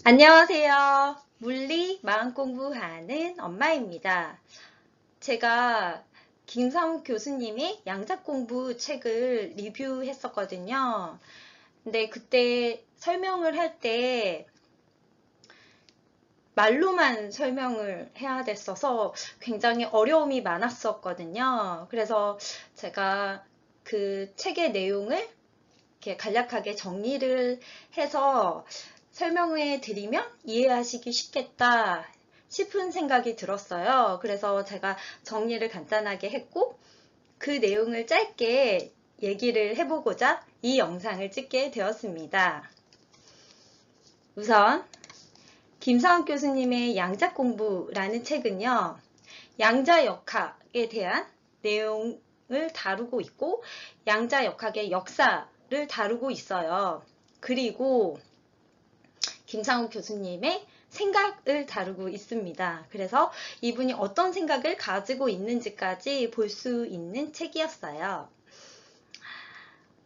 안녕하세요. 물리 마음 공부하는 엄마입니다. 제가 김상욱 교수님의 양자 공부 책을 리뷰했었거든요. 근데 그때 설명을 할 때 말로만 설명을 해야 됐어서 굉장히 어려움이 많았었거든요. 그래서 제가 그 책의 내용을 이렇게 간략하게 정리를 해서 설명해 드리면 이해하시기 쉽겠다 싶은 생각이 들었어요. 그래서 제가 정리를 간단하게 했고 그 내용을 짧게 얘기를 해보고자 이 영상을 찍게 되었습니다. 우선 김상욱 교수님의 양자공부라는 책은요, 양자역학에 대한 내용을 다루고 있고 양자역학의 역사를 다루고 있어요. 그리고 김상욱 교수님의 생각을 다루고 있습니다. 그래서 이분이 어떤 생각을 가지고 있는지까지 볼 수 있는 책이었어요.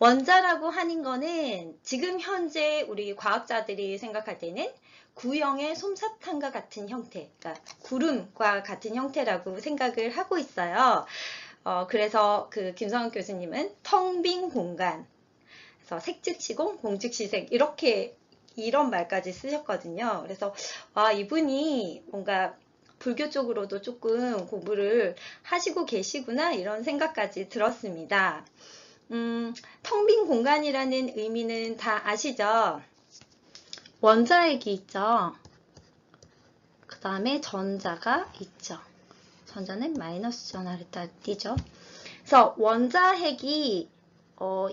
원자라고 하는 거는 지금 현재 우리 과학자들이 생각할 때는 구형의 솜사탕과 같은 형태, 그러니까 구름과 같은 형태라고 생각을 하고 있어요. 그래서 그 김성훈 교수님은 텅 빈 공간, 그래서 색즉시공, 공즉시색 이런 말까지 쓰셨거든요. 그래서 이분이 뭔가 불교 쪽으로도 조금 공부를 하시고 계시구나 이런 생각까지 들었습니다. 텅 빈 공간이라는 의미는 다 아시죠? 원자핵이 있죠. 그 다음에 전자가 있죠. 전자는 마이너스 전하를 띠죠. 그래서 원자핵이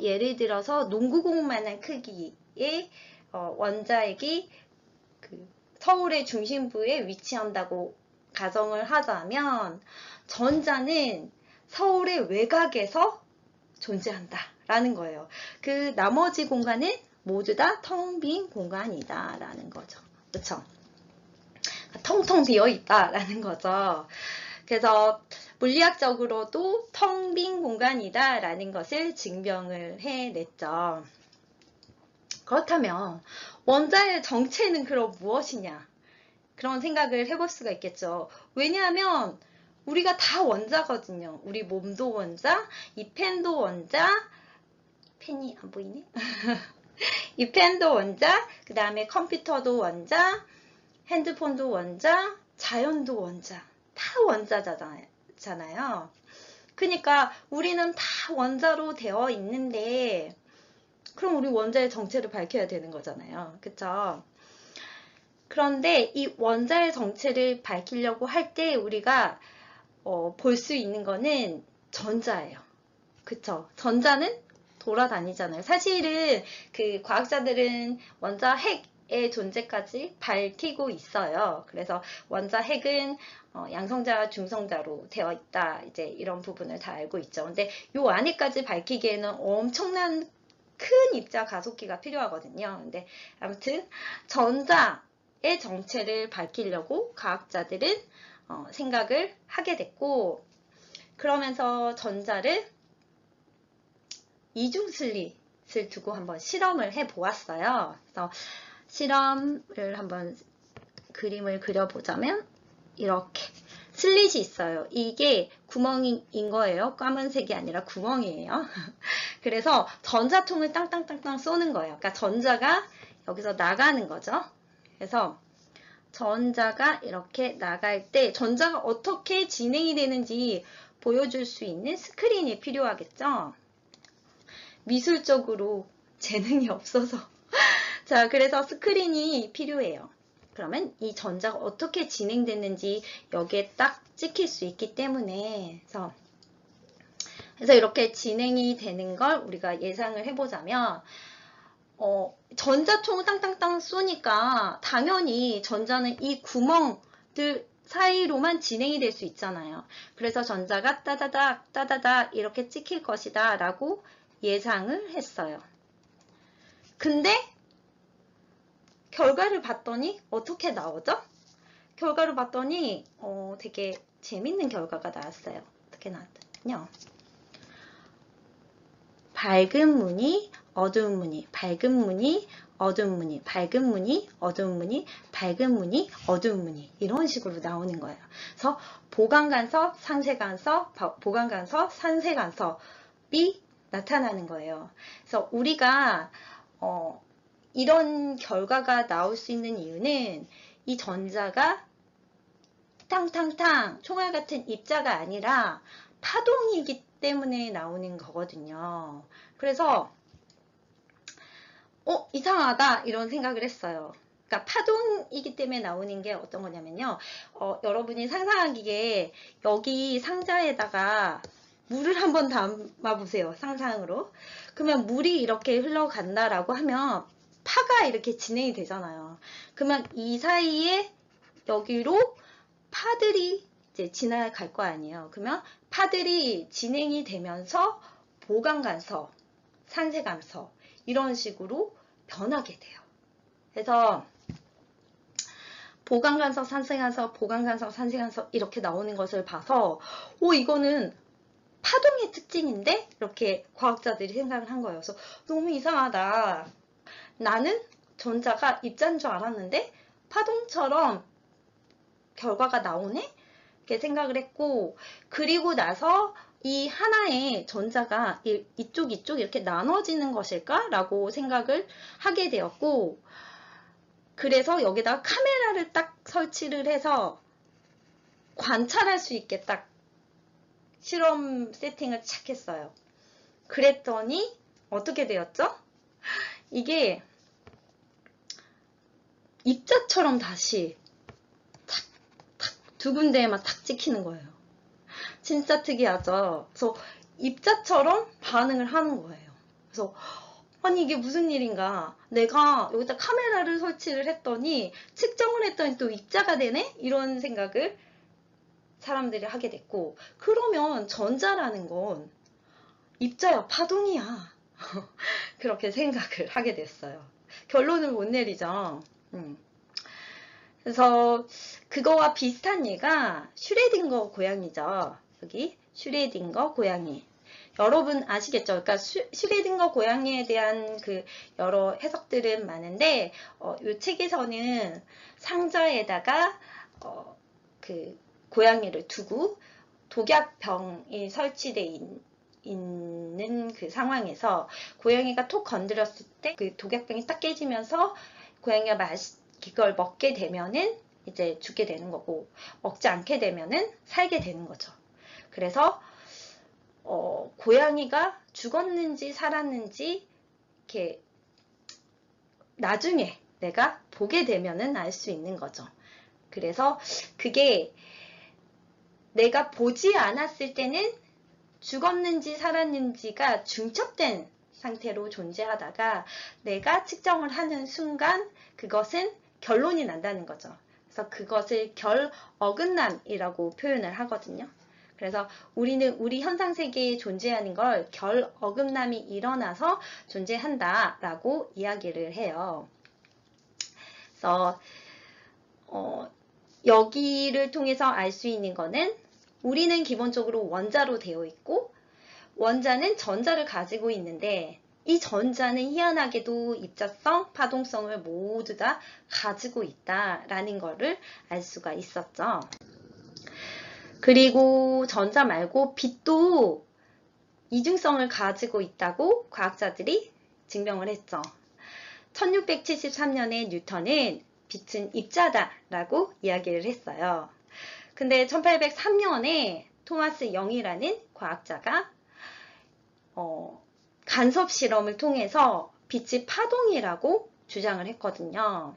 예를 들어서 농구공만한 크기의 원자핵이 그 서울의 중심부에 위치한다고 가정을 하자면 전자는 서울의 외곽에서 존재한다 라는 거예요. 그 나머지 공간은 모두 다 텅 빈 공간이다 라는 거죠. 그렇죠? 텅텅 비어 있다 라는 거죠. 그래서 물리학적으로도 텅 빈 공간이다 라는 것을 증명을 해냈죠. 그렇다면 원자의 정체는 그럼 무엇이냐? 그런 생각을 해볼 수가 있겠죠. 왜냐하면 우리가 다 원자거든요. 우리 몸도 원자, 이 펜도 원자, 펜이 안 보이네? 이 펜도 원자, 그 다음에 컴퓨터도 원자, 핸드폰도 원자, 자연도 원자. 다 원자잖아요. 그러니까 우리는 다 원자로 되어 있는데 그럼 우리 원자의 정체를 밝혀야 되는 거잖아요. 그쵸? 그런데 이 원자의 정체를 밝히려고 할 때 우리가 볼 수 있는 거는 전자예요. 그쵸? 전자는 돌아다니잖아요. 사실은 그 과학자들은 원자 핵의 존재까지 밝히고 있어요. 그래서 원자 핵은 양성자와 중성자로 되어 있다. 이제 이런 부분을 다 알고 있죠. 근데 요 안에까지 밝히기에는 엄청난 큰 입자 가속기가 필요하거든요. 근데 아무튼 전자의 정체를 밝히려고 과학자들은 생각을 하게 됐고, 그러면서 전자를 이중슬릿을 두고 한번 실험을 해 보았어요. 그래서 실험을 한번 그림을 그려보자면 이렇게 슬릿이 있어요. 이게 구멍인 거예요. 까만색이 아니라 구멍이에요. 그래서 전자총을 땅땅땅땅 쏘는 거예요. 그러니까 전자가 여기서 나가는 거죠. 그래서 전자가 이렇게 나갈 때 전자가 어떻게 진행이 되는지 보여줄 수 있는 스크린이 필요하겠죠. 미술적으로 재능이 없어서 자, 그래서 스크린이 필요해요. 그러면 이 전자가 어떻게 진행됐는지 여기에 딱 찍힐 수 있기 때문에 그래서 이렇게 진행이 되는 걸 우리가 예상을 해보자면 전자총을 땅땅땅 쏘니까 당연히 전자는 이 구멍들 사이로만 진행이 될 수 있잖아요. 그래서 전자가 따다닥 따다닥 이렇게 찍힐 것이다 라고 예상을 했어요. 근데 결과를 봤더니 어떻게 나오죠? 결과를 봤더니 되게 재밌는 결과가 나왔어요. 어떻게 나왔냐면요. 밝은 무늬, 어두운 무늬, 밝은 무늬, 어두운 무늬, 밝은 무늬, 어두운 무늬, 밝은 무늬, 어두운 무늬 이런 식으로 나오는 거예요. 그래서 보강간섭, 상쇄간섭, 보강간섭, 산쇄간섭이 나타나는 거예요. 그래서 우리가 이런 결과가 나올 수 있는 이유는 이 전자가 탕탕탕 총알 같은 입자가 아니라 파동이기 때문에 나오는 거거든요. 그래서 이상하다 이런 생각을 했어요. 그러니까 파동이기 때문에 나오는 게 어떤 거냐면요. 여러분이 상상하기에 여기 상자에다가 물을 한번 담아보세요. 상상으로. 그러면 물이 이렇게 흘러간다라고 하면 파가 이렇게 진행이 되잖아요. 그러면 이 사이에 여기로 파들이 이제 지나갈 거 아니에요. 그러면 파들이 진행이 되면서 보강간섭, 산쇄간섭 이런 식으로 변하게 돼요. 그래서 보강간섭, 산쇄간섭, 보강간섭, 산쇄간섭 이렇게 나오는 것을 봐서 이거는 파동의 특징인데? 이렇게 과학자들이 생각을 한 거예요. 그래서 너무 이상하다. 나는 전자가 입자인 줄 알았는데 파동처럼 결과가 나오네? 이렇게 생각을 했고, 그리고 나서 이 하나의 전자가 이쪽 이렇게 나눠지는 것일까? 라고 생각을 하게 되었고, 그래서 여기다가 카메라를 딱 설치를 해서 관찰할 수 있게 딱 실험 세팅을 착 했어요. 그랬더니 어떻게 되었죠? 이게 입자처럼 다시 두 군데에만 탁 찍히는 거예요. 진짜 특이하죠? 그래서 입자처럼 반응을 하는 거예요. 그래서 아니 이게 무슨 일인가? 내가 여기다 카메라를 설치를 했더니 측정을 했더니 또 입자가 되네? 이런 생각을 사람들이 하게 됐고, 그러면 전자라는 건 입자야, 파동이야. 그렇게 생각을 하게 됐어요. 결론을 못 내리죠. 그래서 그거와 비슷한 예가 슈레딩거 고양이죠. 여기 슈레딩거 고양이. 여러분 아시겠죠? 그러니까 슈레딩거 고양이에 대한 그 여러 해석들은 많은데 이 책에서는 상자에다가 그 고양이를 두고 독약병이 설치되어 있는 그 상황에서 고양이가 톡 건드렸을 때 그 독약병이 딱 깨지면서 고양이가 이걸 먹게 되면은 이제 죽게 되는 거고, 먹지 않게 되면은 살게 되는 거죠. 그래서 고양이가 죽었는지 살았는지 이렇게 나중에 내가 보게 되면은 알 수 있는 거죠. 그래서 그게 내가 보지 않았을 때는 죽었는지 살았는지가 중첩된 상태로 존재하다가 내가 측정을 하는 순간 그것은 결론이 난다는 거죠. 그래서 그것을 결어긋남이라고 표현을 하거든요. 그래서 우리는 우리 현상세계에 존재하는 걸 결어긋남이 일어나서 존재한다라고 이야기를 해요. 그래서 여기를 통해서 알 수 있는 거는 우리는 기본적으로 원자로 되어 있고 원자는 전자를 가지고 있는데 이 전자는 희한하게도 입자성, 파동성을 모두 다 가지고 있다라는 거를 알 수가 있었죠. 그리고 전자 말고 빛도 이중성을 가지고 있다고 과학자들이 증명을 했죠. 1673년에 뉴턴은 빛은 입자다라고 이야기를 했어요. 근데 1803년에 토마스 영이라는 과학자가 간섭 실험을 통해서 빛이 파동이라고 주장을 했거든요.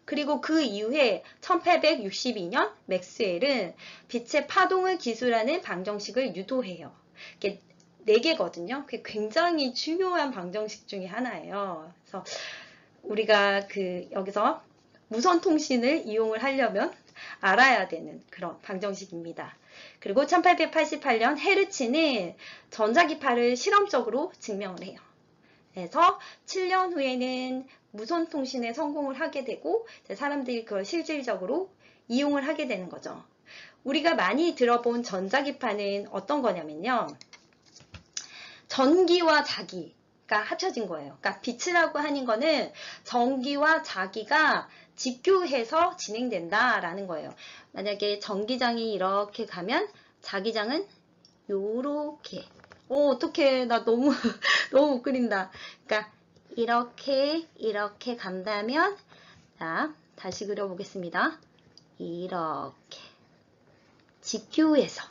그리고 그 이후에 1862년 맥스웰은 빛의 파동을 기술하는 방정식을 유도해요. 이게 4개거든요. 그게 굉장히 중요한 방정식 중에 하나예요. 그래서 우리가 여기서 무선 통신을 이용을 하려면 알아야 되는 그런 방정식입니다. 그리고 1888년 헤르츠는 전자기파를 실험적으로 증명을 해요. 그래서 7년 후에는 무선 통신에 성공을 하게 되고 사람들이 그걸 실질적으로 이용을 하게 되는 거죠. 우리가 많이 들어본 전자기파는 어떤 거냐면요. 전기와 자기, 합쳐진 거예요. 그러니까 빛이라고 하는 거는 전기와 자기가 직교해서 진행된다라는 거예요. 만약에 전기장이 이렇게 가면 자기장은 요렇게. 어떡해. 나 너무 너무 못 그린다. 그러니까 이렇게 간다면, 자, 다시 그려보겠습니다. 이렇게 직교해서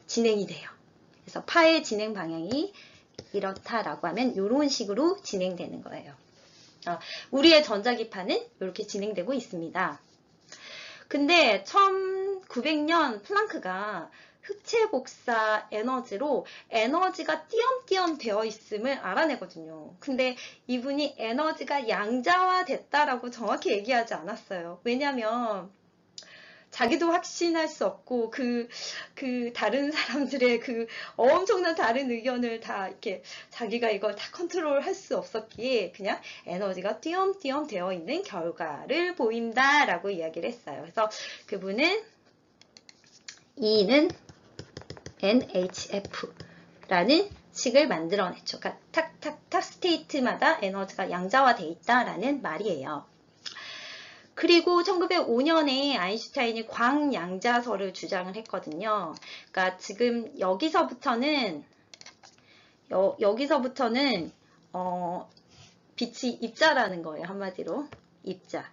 진행이 돼요. 그래서 파의 진행 방향이 이렇다라고 하면 이런 식으로 진행되는 거예요. 우리의 전자기파는 이렇게 진행되고 있습니다. 근데 1900년 플랑크가 흑체 복사 에너지로 에너지가 띄엄띄엄 되어 있음을 알아내거든요. 근데 이분이 에너지가 양자화 됐다라고 정확히 얘기하지 않았어요. 왜냐면 자기도 확신할 수 없고 그 다른 사람들의 그 엄청난 다른 의견을 다 이렇게 자기가 이걸 다 컨트롤할 수 없었기에 그냥 에너지가 띄엄띄엄 되어 있는 결과를 보인다라고 이야기를 했어요. 그래서 그분은 E는 NHF라는 식을 만들어냈죠. 그러니까 탁탁탁 스테이트마다 에너지가 양자화되어 있다라는 말이에요. 그리고 1905년에 아인슈타인이 광양자설을 주장을 했거든요. 그러니까 지금 여기서부터는 빛이 입자라는 거예요. 한마디로 입자.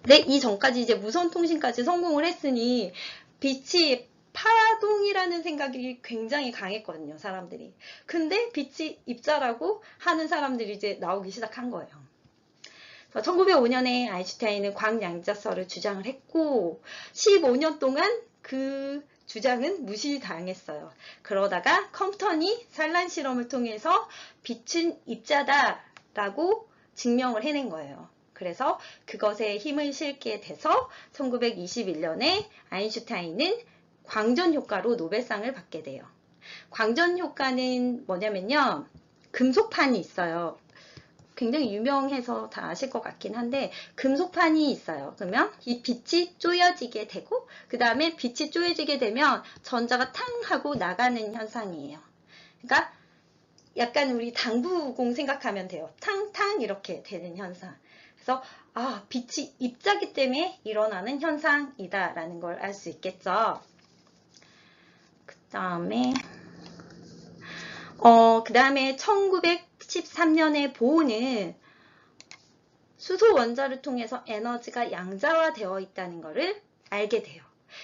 근데 이 전까지 이제 무선통신까지 성공을 했으니 빛이 파동이라는 생각이 굉장히 강했거든요. 사람들이. 근데 빛이 입자라고 하는 사람들이 이제 나오기 시작한 거예요. 1905년에 아인슈타인은 광양자설을 주장을 했고 15년 동안 그 주장은 무시당했어요. 그러다가 컴프턴이 산란 실험을 통해서 빛은 입자다라고 증명을 해낸 거예요. 그래서 그것에 힘을 실게 돼서 1921년에 아인슈타인은 광전 효과로 노벨상을 받게 돼요. 광전 효과는 뭐냐면요. 금속판이 있어요. 굉장히 유명해서 다 아실 것 같긴 한데 금속판이 있어요. 그러면 이 빛이 쪼여지게 되고 그 다음에 빛이 쪼여지게 되면 전자가 탕 하고 나가는 현상이에요. 그러니까 약간 우리 당부공 생각하면 돼요. 탕탕 이렇게 되는 현상. 그래서 빛이 입자기 때문에 일어나는 현상이다 라는 걸 알 수 있겠죠. 그 다음에 1913년에 보온은 수소 원자를 통해서 에너지가 양자화되어 있다는 것을 알게 돼요.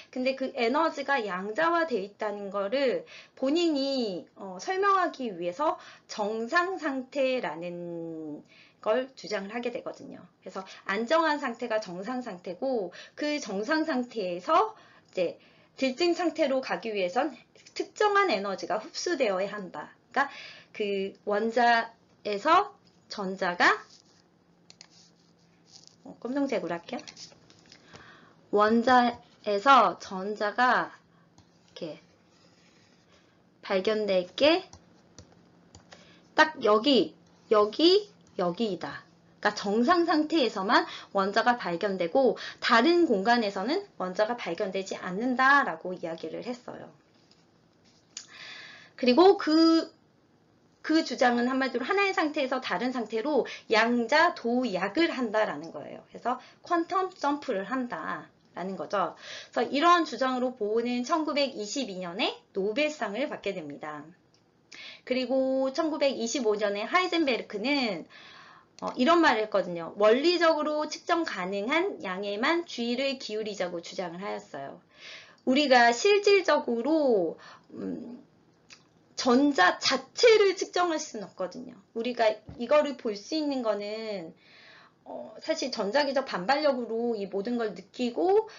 근데 그 에너지가 양자화되어 있다는 것을 본인이 설명하기 위해서 정상 상태라는 걸 주장을 하게 되거든요. 그래서 안정한 상태가 정상 상태고 그 정상 상태에서 이제 들증 상태로 가기 위해선 특정한 에너지가 흡수되어야 한다. 그러니까 그 원자에서 전자가 검정색으로 할게요. 원자에서 전자가 이렇게 발견될 게 딱 여기이다. 그러니까 정상 상태에서만 원자가 발견되고 다른 공간에서는 원자가 발견되지 않는다라고 이야기를 했어요. 그리고 그 주장은 한마디로 하나의 상태에서 다른 상태로 양자 도약을 한다라는 거예요. 그래서 퀀텀 점프를 한다라는 거죠. 그래서 이런 주장으로 보온은 1922년에 노벨상을 받게 됩니다. 그리고 1925년에 하이젠베르크는 이런 말을 했거든요. 원리적으로 측정 가능한 양에만 주의를 기울이자고 주장을 하였어요. 우리가 실질적으로 전자 자체를 측정할 수는 없거든요. 우리가 이거를 볼 수 있는 거는 사실 전자기적 반발력으로 이 모든 걸 느끼고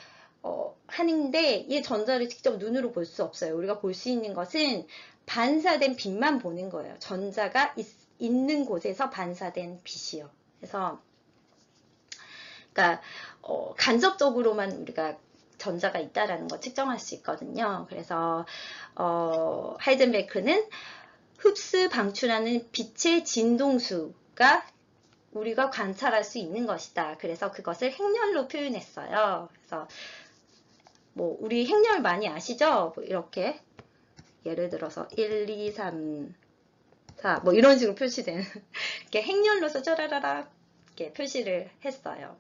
하는데 이 전자를 직접 눈으로 볼 수 없어요. 우리가 볼 수 있는 것은 반사된 빛만 보는 거예요. 전자가 있는 곳에서 반사된 빛이요. 그래서 그러니까 간접적으로만 우리가 전자가 있다라는 거 측정할 수 있거든요. 그래서 하이젠베르크는 흡수 방출하는 빛의 진동수가 우리가 관찰할 수 있는 것이다. 그래서 그것을 행렬로 표현했어요. 그래서 우리 행렬 많이 아시죠? 이렇게 예를 들어서 1, 2, 3 자, 뭐 이런 식으로 표시되는 이렇게 행렬로서 쪼라라라 이렇게 표시를 했어요.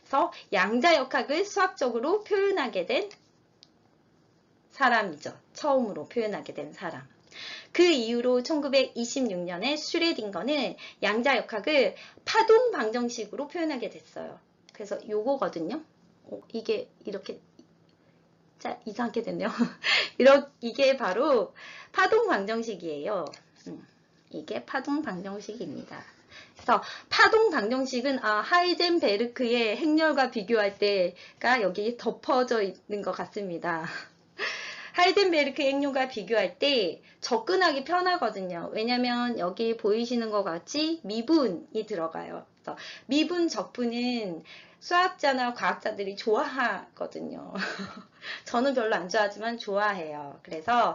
그래서 양자역학을 수학적으로 표현하게 된 사람이죠. 처음으로 표현하게 된 사람. 그 이후로 1926년에 슈레딩거는 양자역학을 파동 방정식으로 표현하게 됐어요. 그래서 요거거든요. 이게 이렇게 이상하게 됐네요. 이게 바로 파동 방정식이에요. 이게 파동 방정식입니다. 그래서 파동 방정식은 하이젠베르크의 행렬과 비교할 때가 여기 덮어져 있는 것 같습니다. 하이젠베르크 행렬과 비교할 때 접근하기 편하거든요. 왜냐면 여기 보이시는 것 같이 미분이 들어가요. 그래서 미분 적분은 수학자나 과학자들이 좋아하거든요. 저는 별로 안 좋아하지만 좋아해요. 그래서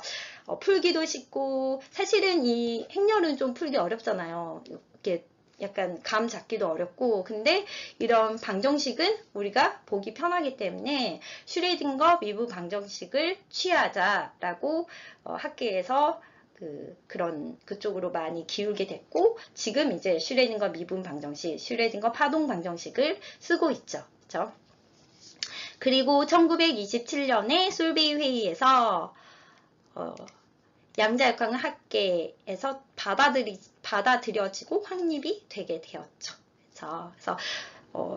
풀기도 쉽고, 사실은 이 행렬은 좀 풀기 어렵잖아요. 이렇게 약간 감 잡기도 어렵고, 근데 이런 방정식은 우리가 보기 편하기 때문에 슈레딩거 미분 방정식을 취하자라고 학계에서 그쪽으로 많이 기울게 됐고, 지금 이제 슈레딩거 미분 방정식, 슈레딩거 파동 방정식을 쓰고 있죠. 그렇죠? 그리고 1927년에 솔베이 회의에서 양자역학은 학계에서 받아들여지고 확립이 되게 되었죠. 그래서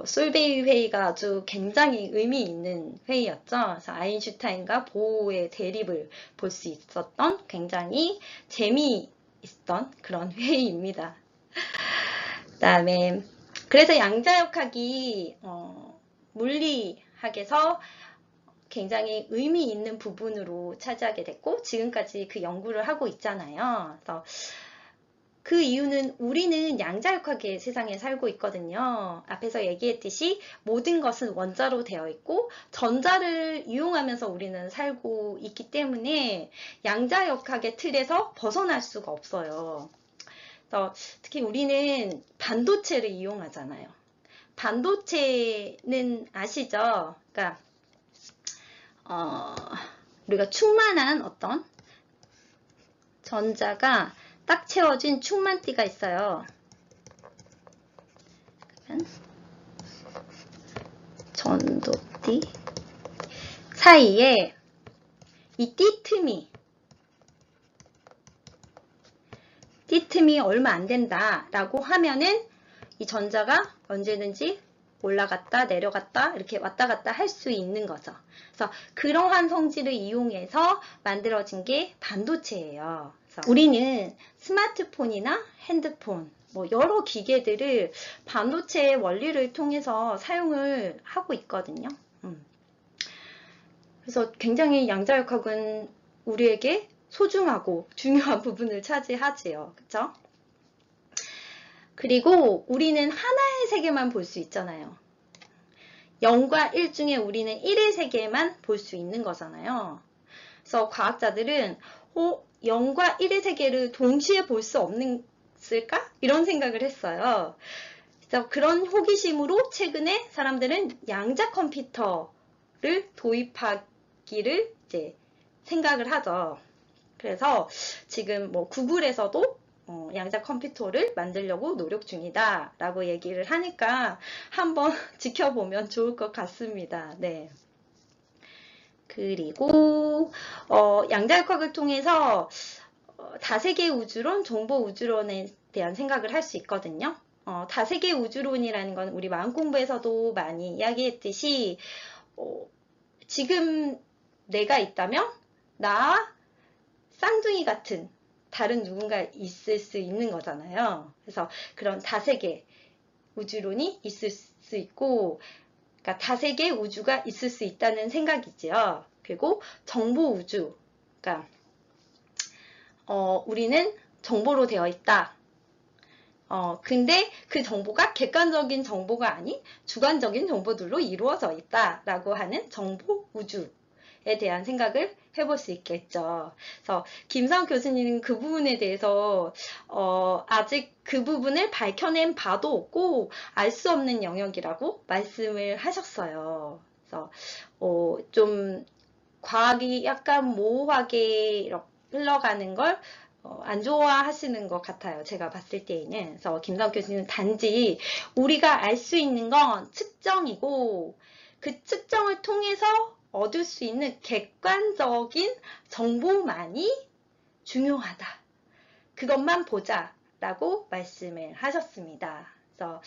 솔베이 회의가 아주 굉장히 의미 있는 회의였죠. 그래서 아인슈타인과 보어의 대립을 볼 수 있었던 굉장히 재미있던 그런 회의입니다. 그다음에 그래서 양자역학이 물리학에서 굉장히 의미 있는 부분으로 차지하게 됐고, 지금까지 그 연구를 하고 있잖아요. 그래서 그 이유는 우리는 양자역학의 세상에 살고 있거든요. 앞에서 얘기했듯이 모든 것은 원자로 되어 있고 전자를 이용하면서 우리는 살고 있기 때문에 양자역학의 틀에서 벗어날 수가 없어요. 그래서 특히 우리는 반도체를 이용하잖아요. 반도체는 아시죠? 그러니까 우리가 충만한 어떤 전자가 딱 채워진 충만띠가 있어요. 전도띠 사이에 이 띠틈이 얼마 안 된다라고 하면은 이 전자가 언제든지 올라갔다 내려갔다 이렇게 왔다 갔다 할 수 있는 거죠. 그래서 그러한 성질을 이용해서 만들어진 게 반도체예요. 그래서 우리는 스마트폰이나 핸드폰, 뭐 여러 기계들을 반도체의 원리를 통해서 사용을 하고 있거든요. 그래서 굉장히 양자역학은 우리에게 소중하고 중요한 부분을 차지하지요. 그쵸? 그리고 우리는 하나의 세계만 볼 수 있잖아요. 0과 1 중에 우리는 1의 세계만 볼 수 있는 거잖아요. 그래서 과학자들은 0과 1의 세계를 동시에 볼 수 없을까? 이런 생각을 했어요. 그래서 그런 호기심으로 최근에 사람들은 양자 컴퓨터를 도입하기를 이제 생각을 하죠. 그래서 지금 뭐 구글에서도 양자 컴퓨터를 만들려고 노력 중이다 라고 얘기를 하니까 한번 지켜보면 좋을 것 같습니다. 네. 그리고 양자역학을 통해서 다세계 우주론, 정보 우주론에 대한 생각을 할 수 있거든요. 다세계 우주론이라는 건 우리 마음 공부에서도 많이 이야기했듯이 지금 내가 있다면 나 쌍둥이 같은 다른 누군가 있을 수 있는 거잖아요. 그래서 그런 다세계 우주론이 있을 수 있고, 그러니까 다세계 우주가 있을 수 있다는 생각이지요. 그리고 정보 우주, 그러니까 우리는 정보로 되어 있다. 근데 그 정보가 객관적인 정보가 아닌 주관적인 정보들로 이루어져 있다라고 하는 정보 우주에 대한 생각을 해볼 수 있겠죠. 그래서 김사훈 교수님은 그 부분에 대해서 아직 그 부분을 밝혀낸 바도 없고 알 수 없는 영역이라고 말씀을 하셨어요. 그래서 좀 과학이 약간 모호하게 흘러가는 걸 안 좋아하시는 것 같아요. 제가 봤을 때에는. 그래서 김상욱 교수님은 단지 우리가 알 수 있는 건 측정이고 그 측정을 통해서 얻을 수 있는 객관적인 정보만이 중요하다. 그것만 보자 라고 말씀을 하셨습니다. 그래서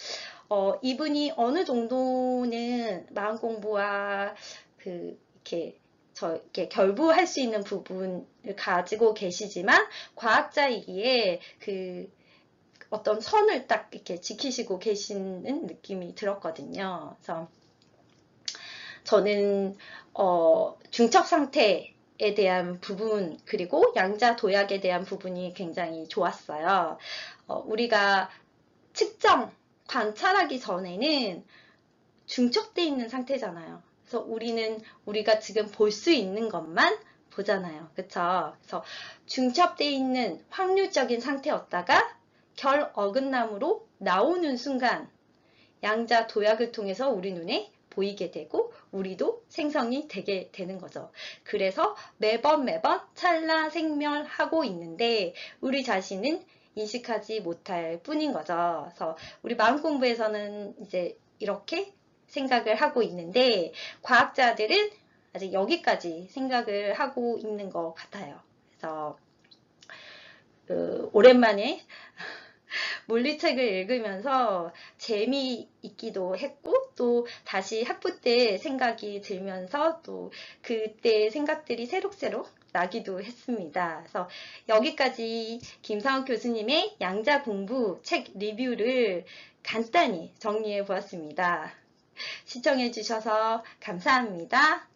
이분이 어느 정도는 마음 공부와 이렇게 결부할 수 있는 부분을 가지고 계시지만 과학자이기에 어떤 선을 딱 이렇게 지키시고 계시는 느낌이 들었거든요. 그래서 저는 중첩 상태에 대한 부분 그리고 양자 도약에 대한 부분이 굉장히 좋았어요. 우리가 측정, 관찰하기 전에는 중첩되어 있는 상태잖아요. 그래서 우리가 지금 볼 수 있는 것만 보잖아요. 그쵸? 그래서 중첩되어 있는 확률적인 상태였다가 결 어긋남으로 나오는 순간 양자 도약을 통해서 우리 눈에 보이게 되고 우리도 생성이 되게 되는 거죠. 그래서 매번 찰나생멸하고 있는데 우리 자신은 인식하지 못할 뿐인 거죠. 그래서 우리 마음 공부에서는 이제 이렇게 생각을 하고 있는데 과학자들은 아직 여기까지 생각을 하고 있는 것 같아요. 그래서 오랜만에 물리책을 읽으면서 재미있기도 했고 또 다시 학부 때 생각이 들면서 또 그때 생각들이 새록새록 나기도 했습니다. 그래서 여기까지 김상욱 교수님의 양자 공부 책 리뷰를 간단히 정리해 보았습니다. 시청해 주셔서 감사합니다.